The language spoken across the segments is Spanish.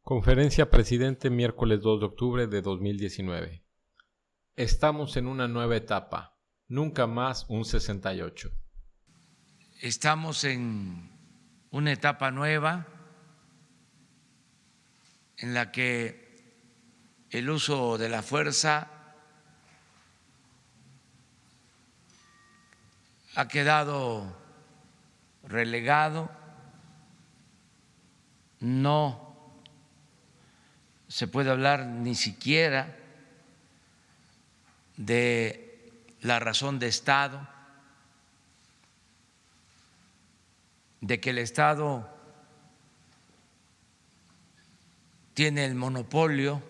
Conferencia Presidente, miércoles 2 de octubre de 2019. Estamos en una nueva etapa, nunca más un 68. Estamos en una etapa nueva en la que el uso de la fuerza ha quedado relegado, no se puede hablar ni siquiera de la razón de Estado, de que el Estado tiene el monopolio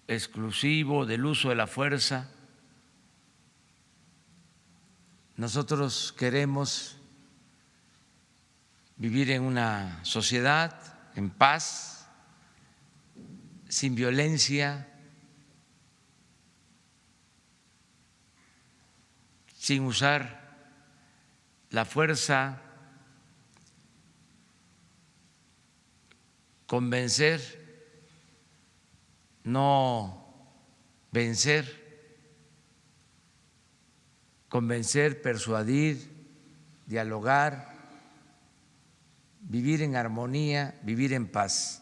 exclusivo del uso de la fuerza. Nosotros queremos vivir en una sociedad en paz, sin violencia, sin usar la fuerza, convencer, no vencer, convencer, persuadir, dialogar, vivir en armonía, vivir en paz.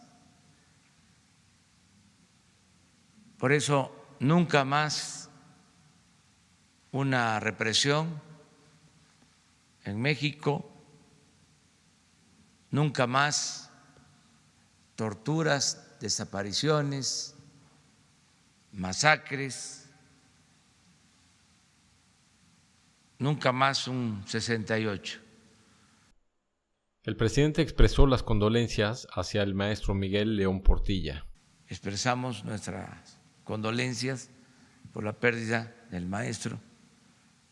Por eso, nunca más una represión en México, nunca más torturas, desapariciones, masacres, nunca más un 68. El presidente expresó las condolencias hacia el maestro Miguel León Portilla. Expresamos nuestras condolencias por la pérdida del maestro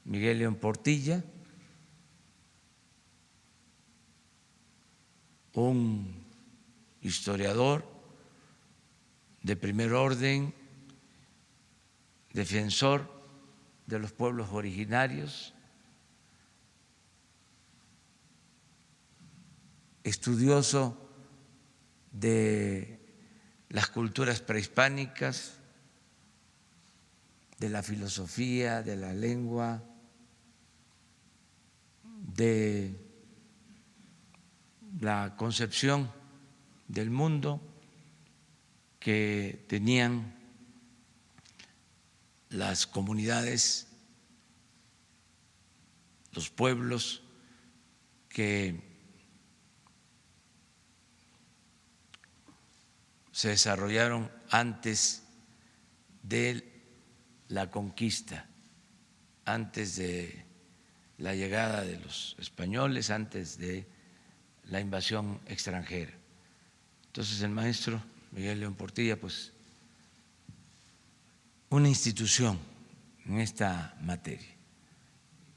Miguel León Portilla, un historiador de primer orden, defensor de los pueblos originarios, estudioso de las culturas prehispánicas, de la filosofía, de la lengua, de la concepción del mundo que tenían las comunidades, los pueblos que se desarrollaron antes de la conquista, antes de la llegada de los españoles, antes de la invasión extranjera. Entonces el maestro Miguel León Portilla, pues una institución en esta materia.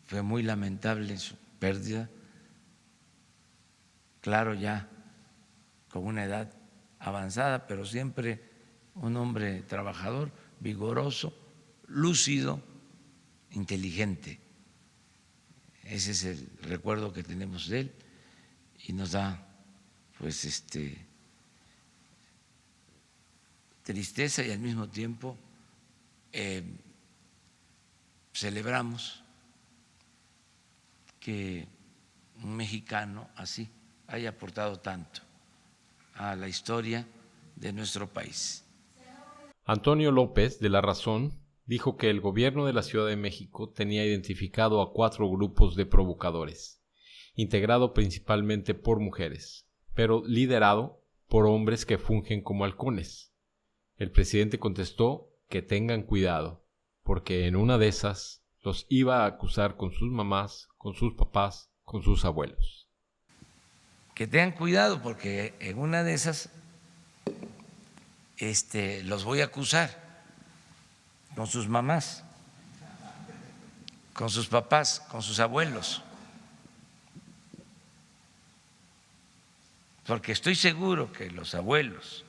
Fue muy lamentable su pérdida, claro, ya con una edad avanzada, pero siempre un hombre trabajador, vigoroso, lúcido, inteligente. Ese es el recuerdo que tenemos de él y nos da pues tristeza y al mismo tiempo celebramos que un mexicano así haya aportado tanto a la historia de nuestro país. Antonio López, de La Razón, dijo que el gobierno de la Ciudad de México tenía identificado a 4 grupos de provocadores, integrado principalmente por mujeres, pero liderado por hombres que fungen como halcones. El presidente contestó que tengan cuidado, porque en una de esas los iba a acusar con sus mamás, con sus papás, con sus abuelos. Que tengan cuidado porque en una de esas los voy a acusar con sus mamás, con sus papás, con sus abuelos, porque estoy seguro que los abuelos,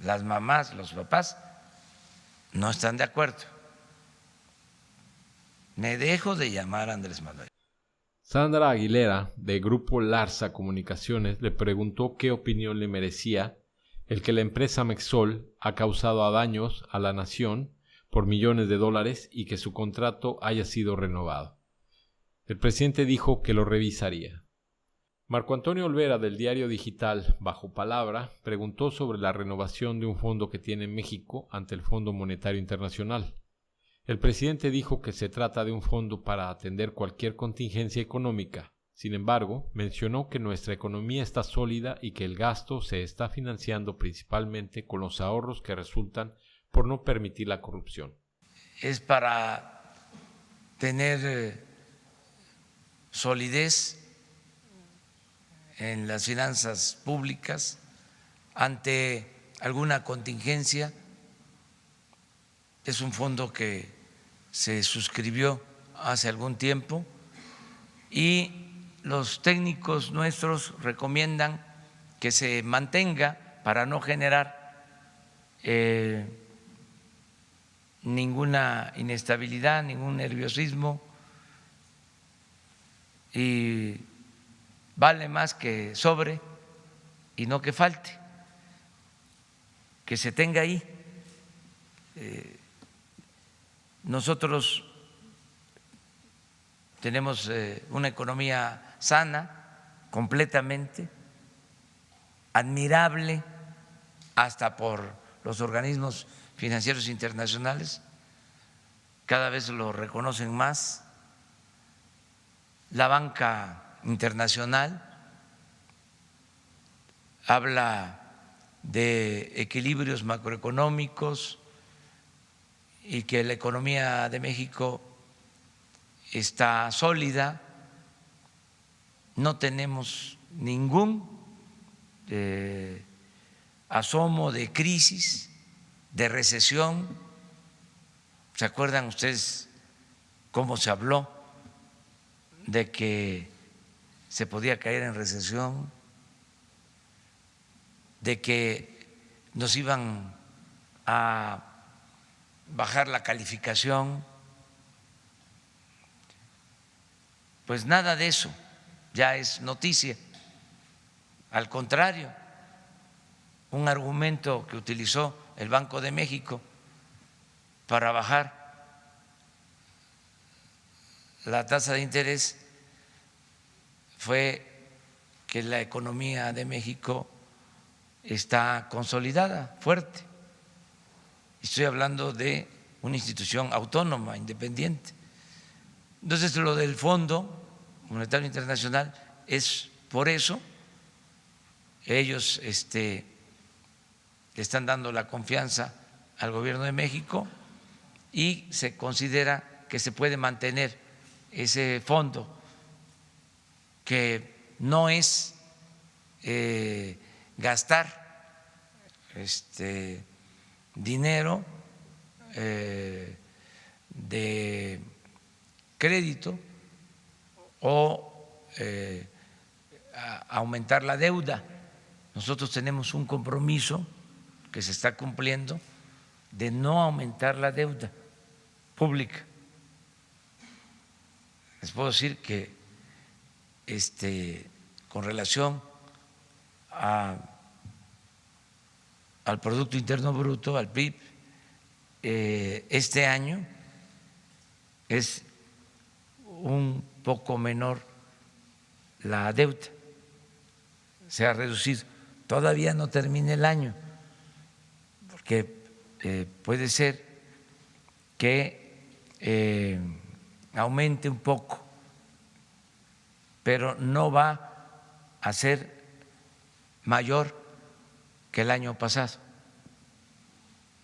las mamás, los papás no están de acuerdo. Me dejo de llamar Andrés Manuel. Sandra Aguilera, de Grupo Larsa Comunicaciones, le preguntó qué opinión le merecía el que la empresa Mexol ha causado daños a la nación por millones de dólares y que su contrato haya sido renovado. El presidente dijo que lo revisaría. Marco Antonio Olvera, del diario digital Bajo Palabra, preguntó sobre la renovación de un fondo que tiene México ante el Fondo Monetario Internacional. El presidente dijo que se trata de un fondo para atender cualquier contingencia económica. Sin embargo, mencionó que nuestra economía está sólida y que el gasto se está financiando principalmente con los ahorros que resultan por no permitir la corrupción. Es para tener solidez en las finanzas públicas ante alguna contingencia. Es un fondo que se suscribió hace algún tiempo y los técnicos nuestros recomiendan que se mantenga para no generar ninguna inestabilidad, ningún nerviosismo, y vale más que sobre y no que falte, que se tenga ahí. Nosotros tenemos una economía sana, completamente, admirable hasta por los organismos financieros internacionales, cada vez lo reconocen más. La banca internacional habla de equilibrios macroeconómicos y que la economía de México está sólida, no tenemos ningún asomo de crisis, de recesión. ¿Se acuerdan ustedes cómo se habló de que se podía caer en recesión, de que nos iban a bajar la calificación? Pues nada de eso ya es noticia. Al contrario, un argumento que utilizó el Banco de México para bajar la tasa de interés fue que la economía de México está consolidada, fuerte. Estoy hablando de una institución autónoma, independiente. Entonces, lo del Fondo Monetario Internacional es por eso. Ellos le están dando la confianza al Gobierno de México y se considera que se puede mantener ese fondo, que no es gastar dinero de crédito o aumentar la deuda. Nosotros tenemos un compromiso que se está cumpliendo de no aumentar la deuda pública. Les puedo decir que con relación al Producto Interno Bruto, al PIB, este año es un poco menor la deuda, se ha reducido. Todavía no termina el año, porque puede ser que aumente un poco, pero no va a ser mayor que el año pasado,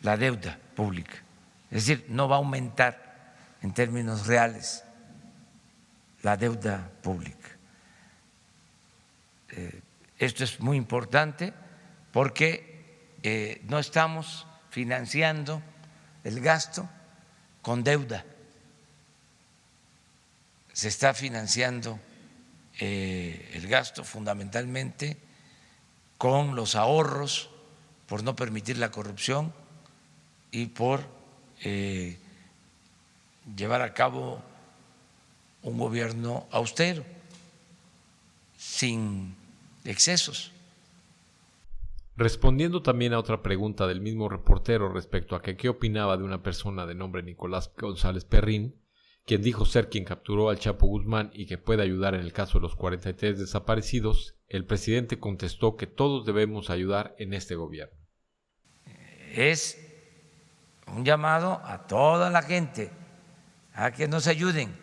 la deuda pública. Es decir, no va a aumentar en términos reales la deuda pública. Esto es muy importante porque no estamos financiando el gasto con deuda, se está financiando el gasto fundamentalmente con los ahorros, por no permitir la corrupción y por llevar a cabo un gobierno austero, sin excesos. Respondiendo también a otra pregunta del mismo reportero respecto a que qué opinaba de una persona de nombre Nicolás González Perrín, quien dijo ser quien capturó al Chapo Guzmán y que puede ayudar en el caso de los 43 desaparecidos, el presidente contestó que todos debemos ayudar en este gobierno. Es un llamado a toda la gente a que nos ayuden.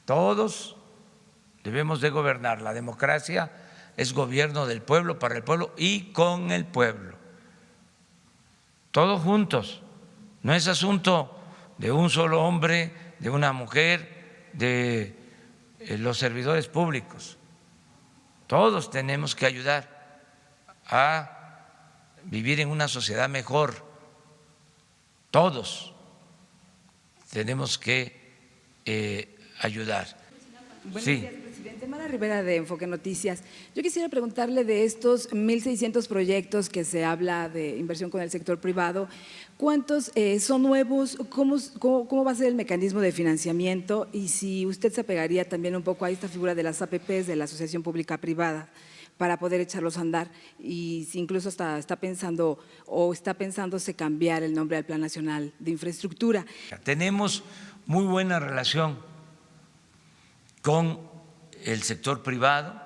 Todos debemos de gobernar. La democracia es gobierno del pueblo, para el pueblo y con el pueblo. Todos juntos. No es asunto de un solo hombre, de una mujer, de los servidores públicos. Todos tenemos que ayudar a vivir en una sociedad mejor. Todos tenemos que ayudar. Buenos Sí. días, presidente. Mara Rivera, de Enfoque Noticias. Yo quisiera preguntarle de estos 1.600 proyectos que se habla de inversión con el sector privado, ¿cuántos son nuevos? ¿Cómo va a ser el mecanismo de financiamiento? Y si usted se apegaría también un poco a esta figura de las APPs, de la Asociación Pública Privada, para poder echarlos a andar, y si incluso está pensándose cambiar el nombre al Plan Nacional de Infraestructura. Tenemos muy buena relación con el sector privado,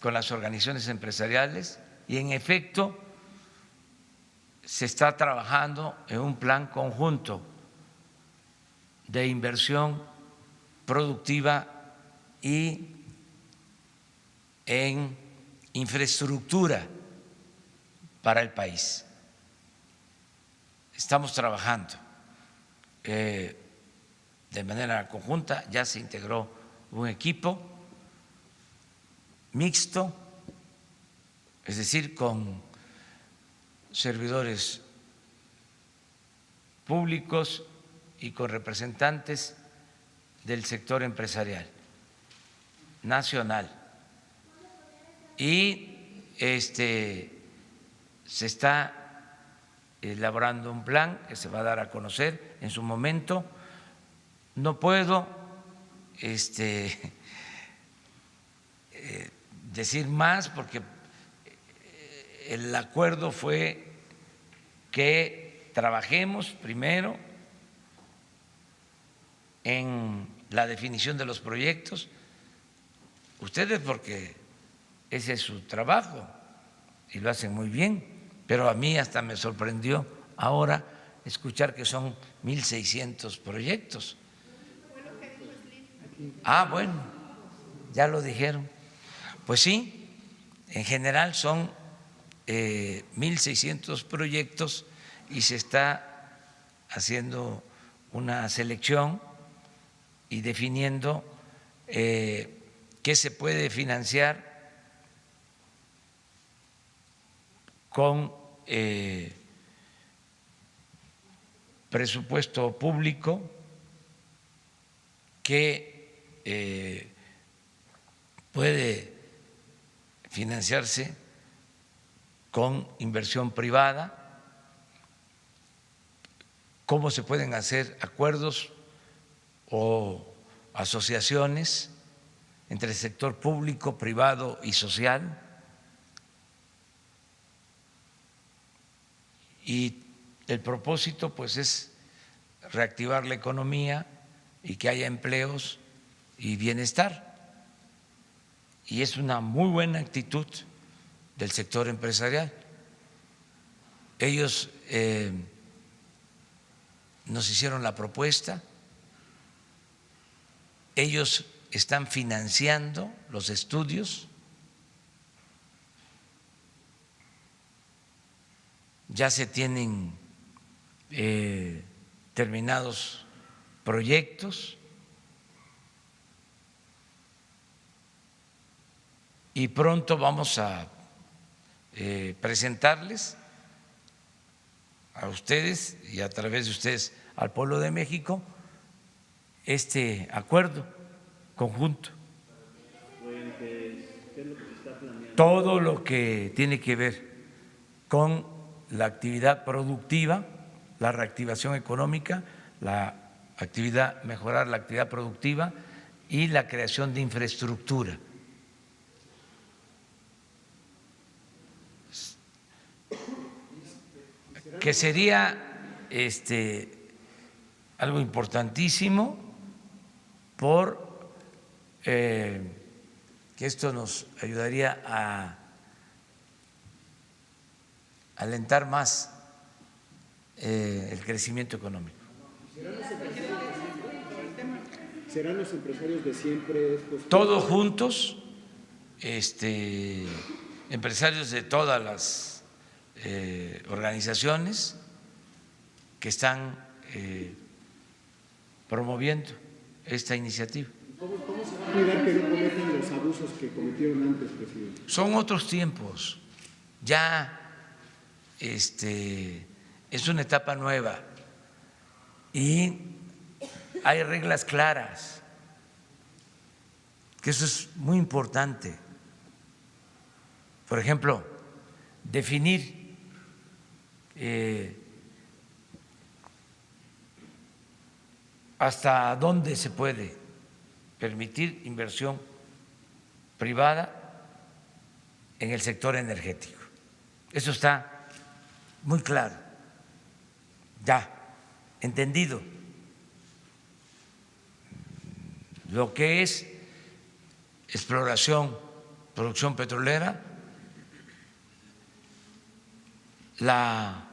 con las organizaciones empresariales, y en efecto se está trabajando en un plan conjunto de inversión productiva y en infraestructura para el país. Estamos trabajando de manera conjunta, ya se integró un equipo mixto, es decir, con servidores públicos y con representantes del sector empresarial nacional. Y se está elaborando un plan que se va a dar a conocer en su momento. No puedo decir más porque el acuerdo fue que trabajemos primero en la definición de los proyectos. Ustedes, porque ese es su trabajo y lo hacen muy bien, pero a mí hasta me sorprendió ahora escuchar que son 1.600 proyectos. Ah, bueno, ya lo dijeron. Pues sí, en general son 1.600 proyectos y se está haciendo una selección y definiendo qué se puede financiar con presupuesto público, que puede financiarse con inversión privada, cómo se pueden hacer acuerdos o asociaciones entre el sector público, privado y social. Y el propósito pues es reactivar la economía y que haya empleos y bienestar. Y es una muy buena actitud del sector empresarial. Ellos nos hicieron la propuesta, ellos están financiando los estudios, ya se tienen terminados proyectos y pronto vamos a presentarles a ustedes y a través de ustedes al pueblo de México este acuerdo conjunto. Todo lo que tiene que ver con la actividad productiva, la reactivación económica, la mejorar la actividad productiva y la creación de infraestructura. Que sería algo importantísimo que esto nos ayudaría a alentar más el crecimiento económico. ¿Serán los empresarios de siempre? Todos juntos, empresarios de todas las organizaciones que están promoviendo esta iniciativa. ¿Cómo se va a cuidar que no cometan los abusos que cometieron antes, presidente? Son otros tiempos, ya es una etapa nueva y hay reglas claras, que eso es muy importante. Por ejemplo, definir hasta dónde se puede permitir inversión privada en el sector energético. Eso está muy claro, ya entendido. Lo que es exploración, producción petrolera, la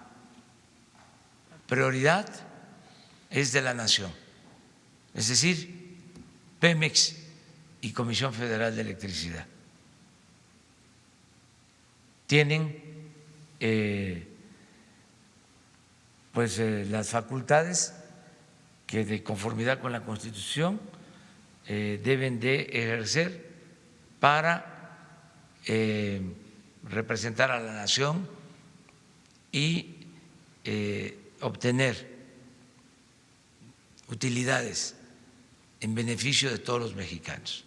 prioridad es de la nación, es decir, Pemex y Comisión Federal de Electricidad tienen las facultades que de conformidad con la Constitución deben de ejercer para representar a la nación y obtener utilidades en beneficio de todos los mexicanos.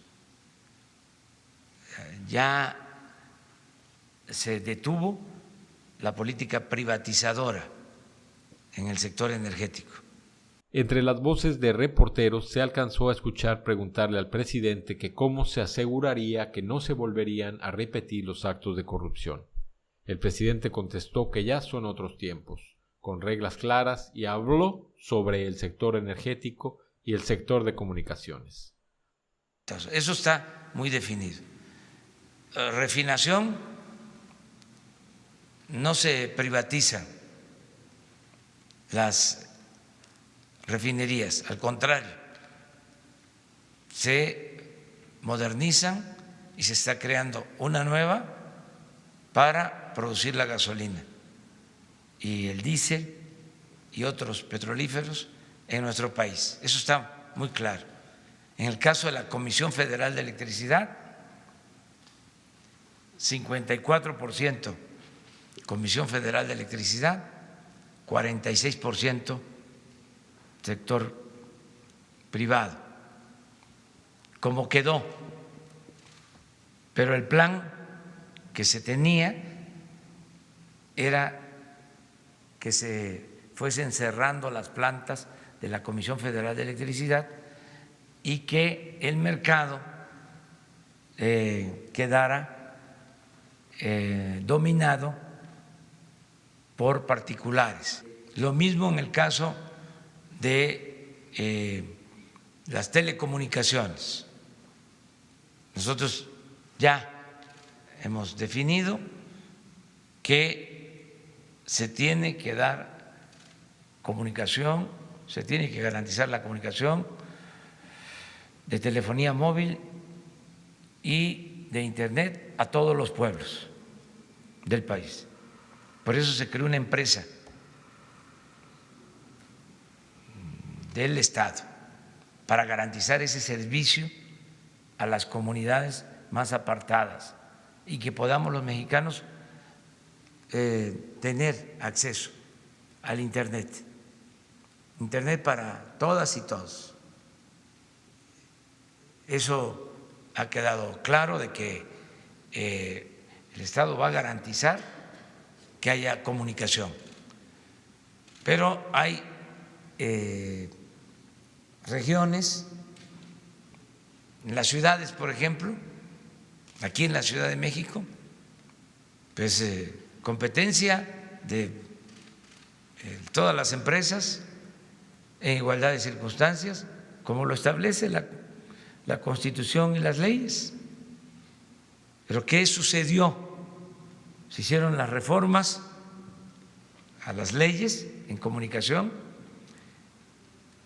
Ya se detuvo la política privatizadora en el sector energético. Entre las voces de reporteros se alcanzó a escuchar preguntarle al presidente que cómo se aseguraría que no se volverían a repetir los actos de corrupción. El presidente contestó que ya son otros tiempos, con reglas claras, y habló sobre el sector energético y el sector de comunicaciones. Eso está muy definido. Refinación, no se privatizan las refinerías, al contrario, se modernizan y se está creando una nueva para producir la gasolina y el diésel y otros petrolíferos en nuestro país. Eso está muy claro. En el caso de la Comisión Federal de Electricidad, 54% Comisión Federal de Electricidad, 46% sector privado, como quedó. Pero el plan que se tenía era que se fuesen cerrando las plantas de la Comisión Federal de Electricidad y que el mercado quedara dominado por particulares. Lo mismo en el caso de las telecomunicaciones. Nosotros ya hemos definido que se tiene que dar comunicación, se tiene que garantizar la comunicación de telefonía móvil y de internet a todos los pueblos del país. Por eso se creó una empresa del Estado para garantizar ese servicio a las comunidades más apartadas y que podamos los mexicanos tener acceso al internet para todas y todos. Eso ha quedado claro, de que el Estado va a garantizar que haya comunicación, pero hay regiones, en las ciudades, por ejemplo, aquí en la Ciudad de México, pues competencia de todas las empresas en igualdad de circunstancias, como lo establece la Constitución y las leyes. Pero ¿qué sucedió? Se hicieron las reformas a las leyes en comunicación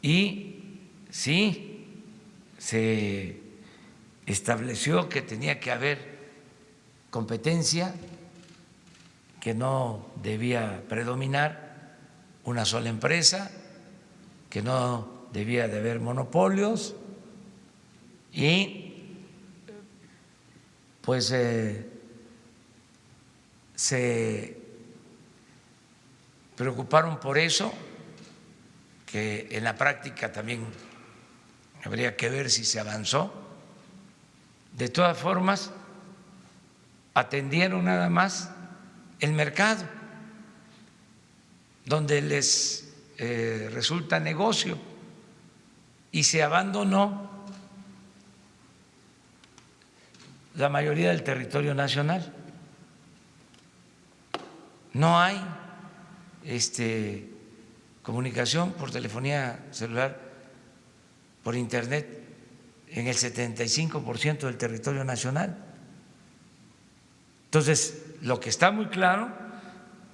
y sí, se estableció que tenía que haber competencia, que no debía predominar una sola empresa, que no debía de haber monopolios y pues se preocuparon por eso, que en la práctica también habría que ver si se avanzó. De todas formas, atendieron nada más el mercado, donde les resulta negocio, y se abandonó la mayoría del territorio nacional. No hay comunicación por telefonía celular, por internet, en el 75% del territorio nacional. Entonces, lo que está muy claro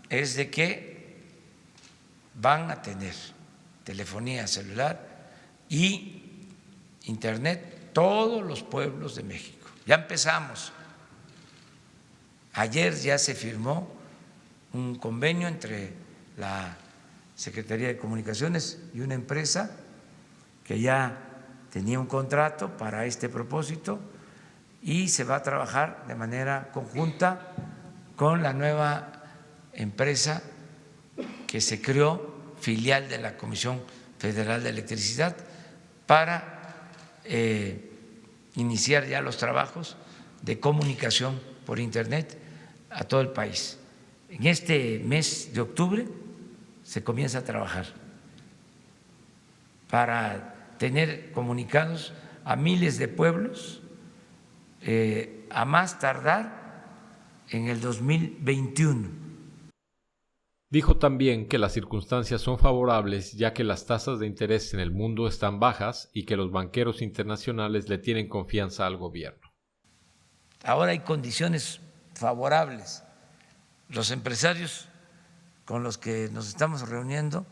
es de que van a tener telefonía celular y internet todos los pueblos de México. Ya empezamos. Ayer ya se firmó un convenio entre la Secretaría de Comunicaciones y una empresa que ya tenía un contrato para este propósito y se va a trabajar de manera conjunta con la nueva empresa que se creó, filial de la Comisión Federal de Electricidad, para iniciar ya los trabajos de comunicación por internet a todo el país. En este mes de octubre se comienza a trabajar para tener comunicados a miles de pueblos, a más tardar en el 2021. Dijo también que las circunstancias son favorables ya que las tasas de interés en el mundo están bajas y que los banqueros internacionales le tienen confianza al gobierno. Ahora hay condiciones favorables. Los empresarios con los que nos estamos reuniendo,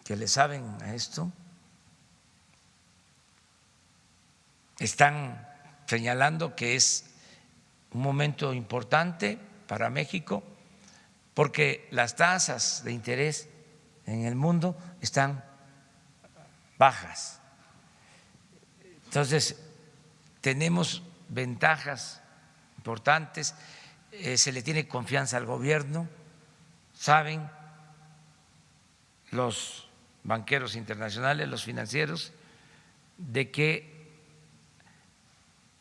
que le saben a esto, están señalando que es un momento importante para México porque las tasas de interés en el mundo están bajas. Entonces, tenemos ventajas importantes, se le tiene confianza al gobierno, saben los banqueros internacionales, los financieros, de que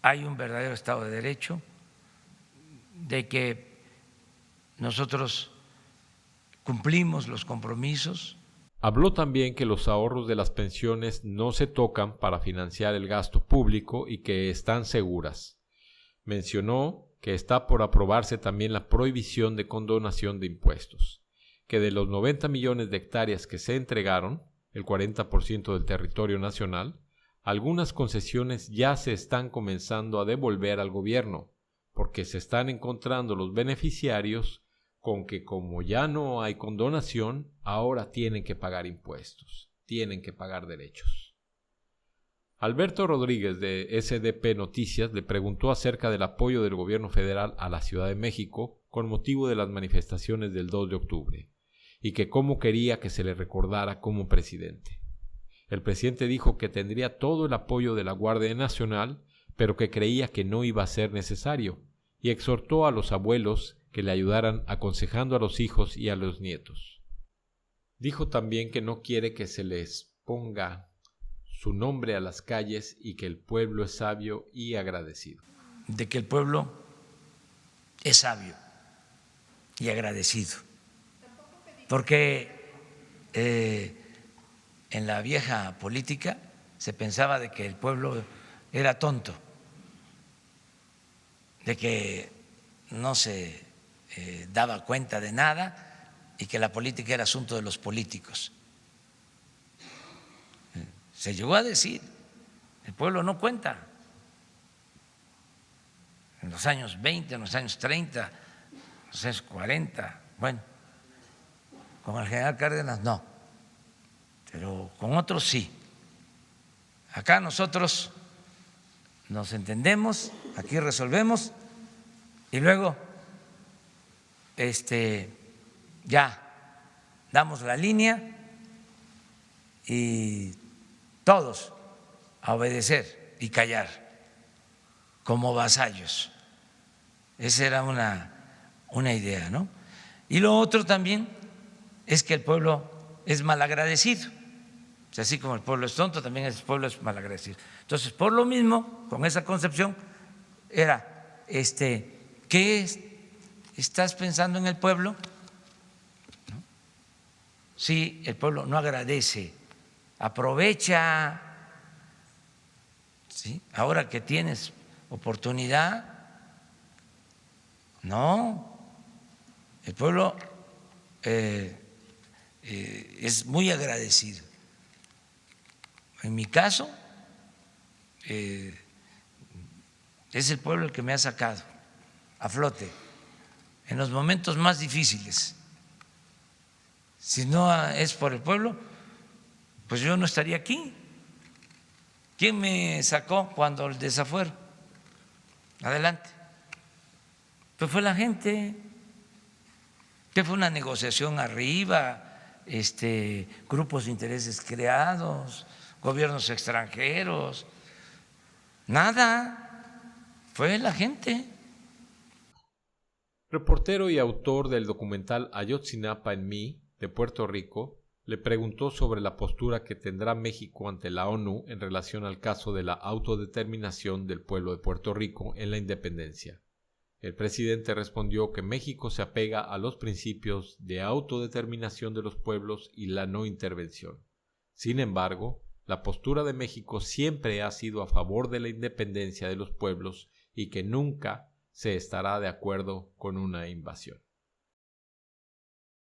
hay un verdadero Estado de Derecho, de que nosotros cumplimos los compromisos. Habló también que los ahorros de las pensiones no se tocan para financiar el gasto público y que están seguras. Mencionó que está por aprobarse también la prohibición de condonación de impuestos, que de los 90 millones de hectáreas que se entregaron, el 40% del territorio nacional, algunas concesiones ya se están comenzando a devolver al gobierno, porque se están encontrando los beneficiarios con que como ya no hay condonación, ahora tienen que pagar impuestos, tienen que pagar derechos. Alberto Rodríguez de SDP Noticias le preguntó acerca del apoyo del gobierno federal a la Ciudad de México con motivo de las manifestaciones del 2 de octubre y que cómo quería que se le recordara como presidente. El presidente dijo que tendría todo el apoyo de la Guardia Nacional, pero que creía que no iba a ser necesario, y exhortó a los abuelos que le ayudaran aconsejando a los hijos y a los nietos. Dijo también que no quiere que se les ponga su nombre a las calles y que el pueblo es sabio y agradecido. De que el pueblo es sabio y agradecido, porque en la vieja política se pensaba de que el pueblo era tonto, de que no se daba cuenta de nada y que la política era asunto de los políticos. Se llegó a decir, el pueblo no cuenta. En los años 20, en los años 30, en los años 40, bueno, con el general Cárdenas no, pero con otros sí. Acá nosotros nos entendemos, aquí resolvemos y luego ya damos la línea y todos a obedecer y callar como vasallos. Esa era una idea, ¿no? Y lo otro también es que el pueblo es malagradecido. O sea, así como el pueblo es tonto, también el pueblo es malagradecido. Entonces, por lo mismo, con esa concepción, era, ¿qué estás pensando en el pueblo? ¿No? Si el pueblo no agradece, aprovecha, ¿sí? Ahora que tienes oportunidad, no, el pueblo es muy agradecido. En mi caso, es el pueblo el que me ha sacado a flote en los momentos más difíciles. Si no es por el pueblo, pues yo no estaría aquí. ¿Quién me sacó cuando el desafuero? Adelante. Pues fue la gente. Que fue una negociación arriba, grupos de intereses creados, gobiernos extranjeros, nada, fue la gente. Reportero y autor del documental Ayotzinapa en mí, de Puerto Rico, le preguntó sobre la postura que tendrá México ante la ONU en relación al caso de la autodeterminación del pueblo de Puerto Rico en la independencia. El presidente respondió que México se apega a los principios de autodeterminación de los pueblos y la no intervención. Sin embargo, la postura de México siempre ha sido a favor de la independencia de los pueblos y que nunca se estará de acuerdo con una invasión.